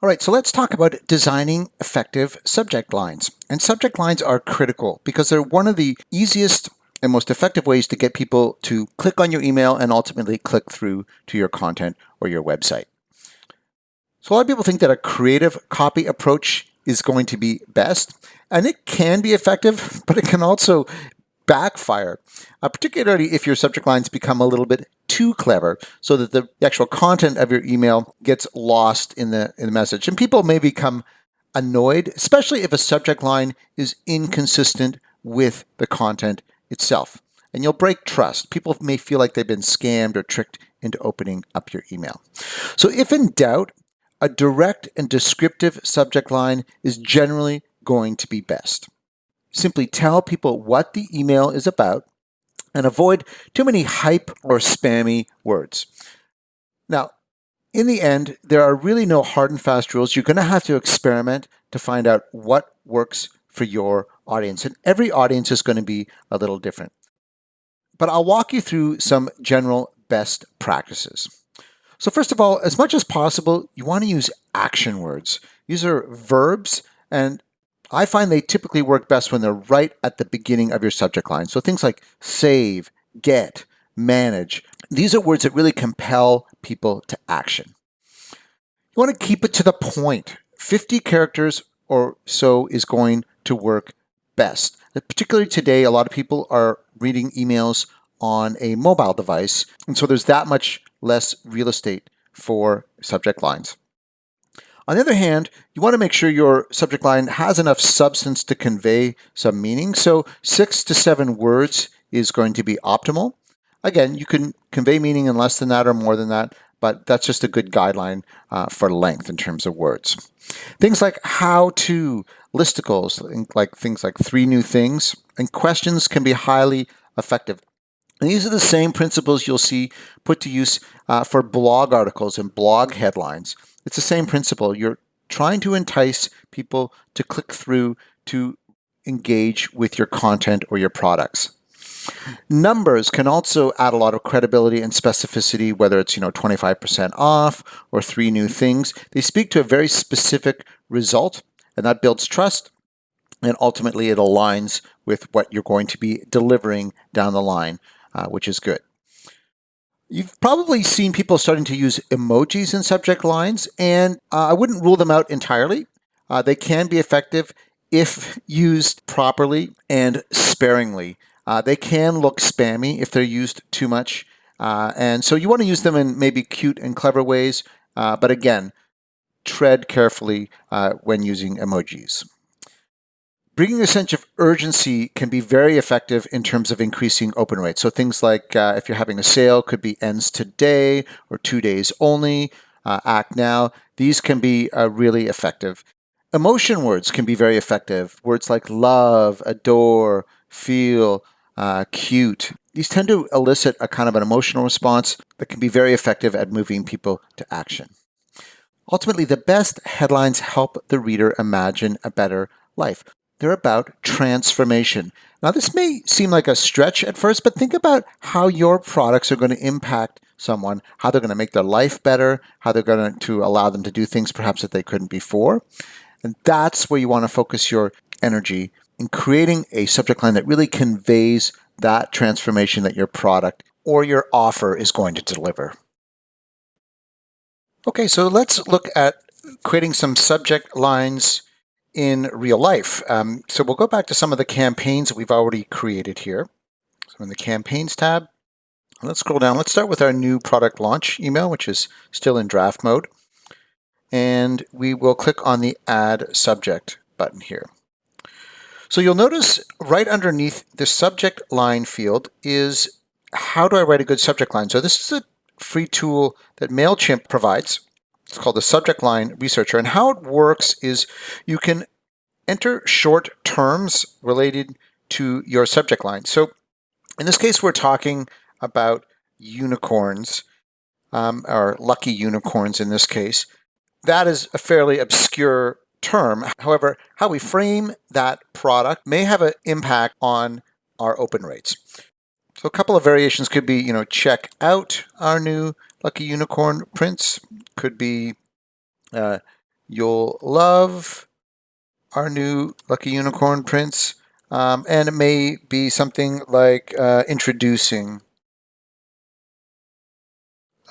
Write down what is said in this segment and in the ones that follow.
All right, so let's talk about designing effective subject lines. And subject lines are critical because they're one of the easiest and most effective ways to get people to click on your email and ultimately click through to your content or your website. So a lot of people think that a creative copy approach is going to be best, and it can be effective, but it can also backfire, particularly if your subject lines become a little bit too clever so that the actual content of your email gets lost in the message. And people may become annoyed, especially if a subject line is inconsistent with the content itself. And you'll break trust. People may feel like they've been scammed or tricked into opening up your email. So if in doubt, a direct and descriptive subject line is generally going to be best. Simply tell people what the email is about and avoid too many hype or spammy words. Now, in the end, there are really no hard and fast rules. You're going to have to experiment to find out what works for your audience. And every audience is going to be a little different. But I'll walk you through some general best practices. So first of all, as much as possible, you want to use action words. These are verbs, and I find they typically work best when they're right at the beginning of your subject line. So things like save, get, manage. These are words that really compel people to action. You want to keep it to the point. 50 characters or so is going to work best. Particularly today, a lot of people are reading emails on a mobile device, and so there's that much less real estate for subject lines. On the other hand, you want to make sure your subject line has enough substance to convey some meaning. So 6 to 7 words is going to be optimal. Again, you can convey meaning in less than that or more than that, but that's just a good guideline for length in terms of words. Things like how to, listicles, like things like 3 new things, and questions can be highly effective. And these are the same principles you'll see put to use for blog articles and blog headlines. It's the same principle. You're trying to entice people to click through to engage with your content or your products. Numbers can also add a lot of credibility and specificity, whether it's 25% off or 3 new things. They speak to a very specific result, and that builds trust, and ultimately it aligns with what you're going to be delivering down the line, which is good. You've probably seen people starting to use emojis in subject lines, and I wouldn't rule them out entirely. They can be effective if used properly and sparingly. They can look spammy if they're used too much, and so you want to use them in maybe cute and clever ways, but again, tread carefully when using emojis. Bringing a sense of urgency can be very effective in terms of increasing open rates. So things like if you're having a sale, could be ends today or 2 days only, act now. These can be really effective. Emotion words can be very effective. Words like love, adore, feel, cute. These tend to elicit a kind of an emotional response that can be very effective at moving people to action. Ultimately, the best headlines help the reader imagine a better life. They're about transformation. Now, this may seem like a stretch at first, but think about how your products are going to impact someone, how they're going to make their life better, how they're going to allow them to do things perhaps that they couldn't before. And that's where you want to focus your energy in creating a subject line that really conveys that transformation that your product or your offer is going to deliver. Okay, so let's look at creating some subject lines in real life. So we'll go back to some of the campaigns that we've already created here. So in the Campaigns tab, let's scroll down. Let's start with our new product launch email, which is still in draft mode. And we will click on the Add Subject button here. So you'll notice right underneath the subject line field is how do I write a good subject line? So this is a free tool that MailChimp provides. It's called the Subject Line Researcher. And how it works is you can enter short terms related to your subject line. So in this case, we're talking about unicorns, or lucky unicorns in this case. That is a fairly obscure term. However, how we frame that product may have an impact on our open rates. So a couple of variations could be, check out our new Lucky Unicorn prints. Could be You'll love our new Lucky Unicorn prints. And it may be something like introducing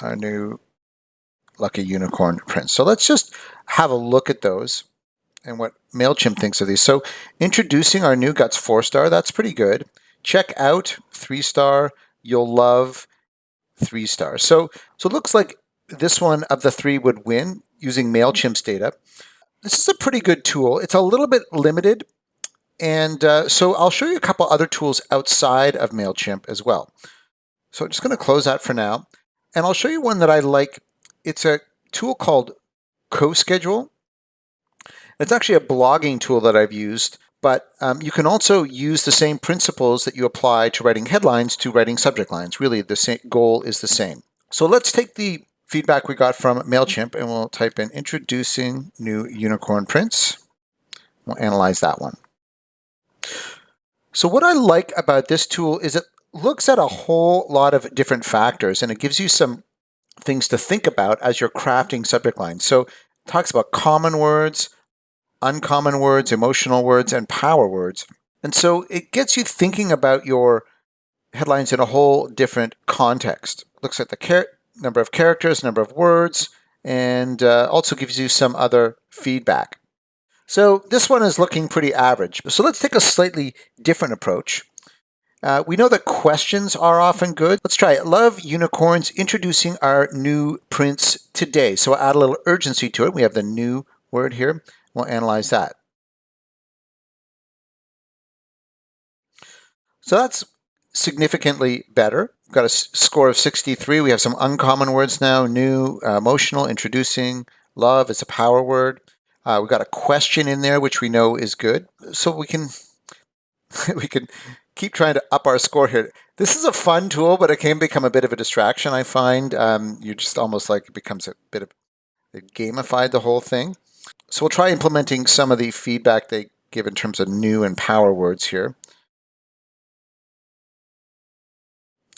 our new Lucky Unicorn prints. So let's just have a look at those and what MailChimp thinks of these. So introducing our new Guts 4-star, that's pretty good. Check out 3-star, you'll love 3 stars. So it looks like this one of the 3 would win using MailChimp's data. This is a pretty good tool. It's a little bit limited. And so I'll show you a couple other tools outside of MailChimp as well. So I'm just going to close that for now. And I'll show you one that I like. It's a tool called CoSchedule. It's actually a blogging tool that I've used, but you can also use the same principles that you apply to writing headlines to writing subject lines. Really, the same goal is the same. So let's take the feedback we got from MailChimp and we'll type in introducing new unicorn prints. We'll analyze that one. So what I like about this tool is it looks at a whole lot of different factors and it gives you some things to think about as you're crafting subject lines. So it talks about common words, uncommon words, emotional words, and power words. And so it gets you thinking about your headlines in a whole different context. Looks at the number of characters, number of words, and also gives you some other feedback. So this one is looking pretty average. So let's take a slightly different approach. We know that questions are often good. Let's try it. Love unicorns, introducing our new prints today. So we'll add a little urgency to it. We have the new word here. We'll analyze that. So that's significantly better. We've got a score of 63. We have some uncommon words now. New, emotional, introducing, love is a power word. We've got a question in there, which we know is good. So we can keep trying to up our score here. This is a fun tool, but it can become a bit of a distraction, I find. You're just almost like it becomes a bit of gamified, the whole thing. So we'll try implementing some of the feedback they give in terms of new and power words here.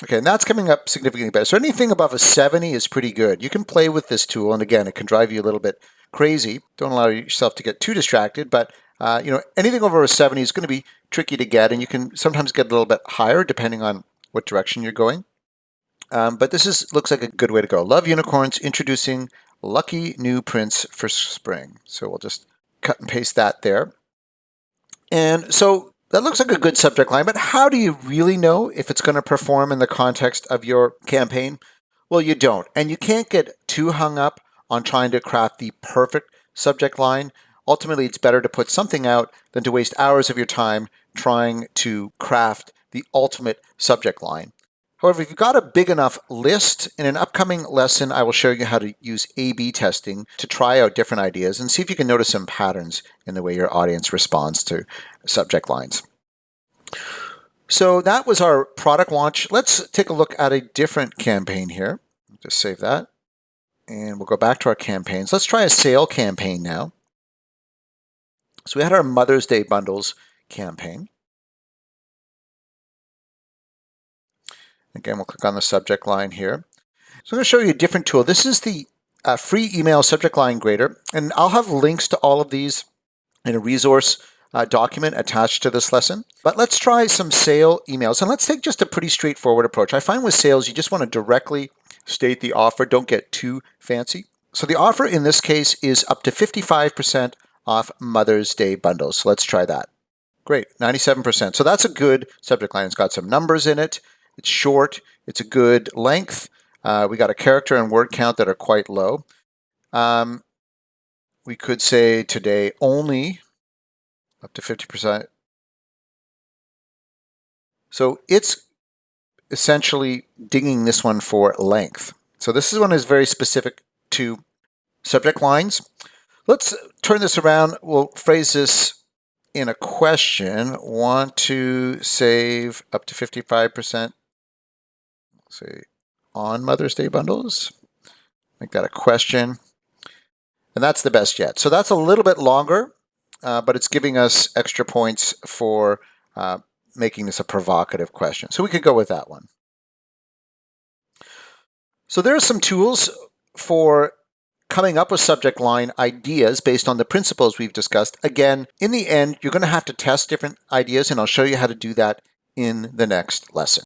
Okay, and that's coming up significantly better. So anything above a 70 is pretty good. You can play with this tool, and again, it can drive you a little bit crazy. Don't allow yourself to get too distracted, but anything over a 70 is going to be tricky to get, and you can sometimes get a little bit higher depending on what direction you're going. But this looks like a good way to go. Love unicorns, introducing lucky new prints for spring. So we'll just cut and paste that there. And so that looks like a good subject line, but how do you really know if it's going to perform in the context of your campaign? Well, you don't. And you can't get too hung up on trying to craft the perfect subject line. Ultimately, it's better to put something out than to waste hours of your time trying to craft the ultimate subject line. However, if you've got a big enough list, in an upcoming lesson, I will show you how to use A/B testing to try out different ideas and see if you can notice some patterns in the way your audience responds to subject lines. So that was our product launch. Let's take a look at a different campaign here. Just save that. And we'll go back to our campaigns. Let's try a sale campaign now. So we had our Mother's Day bundles campaign. Again, we'll click on the subject line here. So I'm going to show you a different tool. This is the free email subject line grader, and I'll have links to all of these in a resource document attached to this lesson. But let's try some sale emails, and let's take just a pretty straightforward approach. I find with sales, you just want to directly state the offer. Don't get too fancy. So the offer in this case is up to 55% off Mother's Day bundles. So let's try that. Great, 97%. So that's a good subject line. It's got some numbers in it. It's short. It's a good length. We got a character and word count that are quite low. We could say today only up to 50%. So it's essentially dinging this one for length. So this one is very specific to subject lines. Let's turn this around. We'll phrase this in a question. Want to save up to 55%. Say on Mother's Day bundles. Make that a question. And that's the best yet. So that's a little bit longer, but it's giving us extra points for making this a provocative question. So we could go with that one. So there are some tools for coming up with subject line ideas based on the principles we've discussed. Again, in the end, you're going to have to test different ideas, and I'll show you how to do that in the next lesson.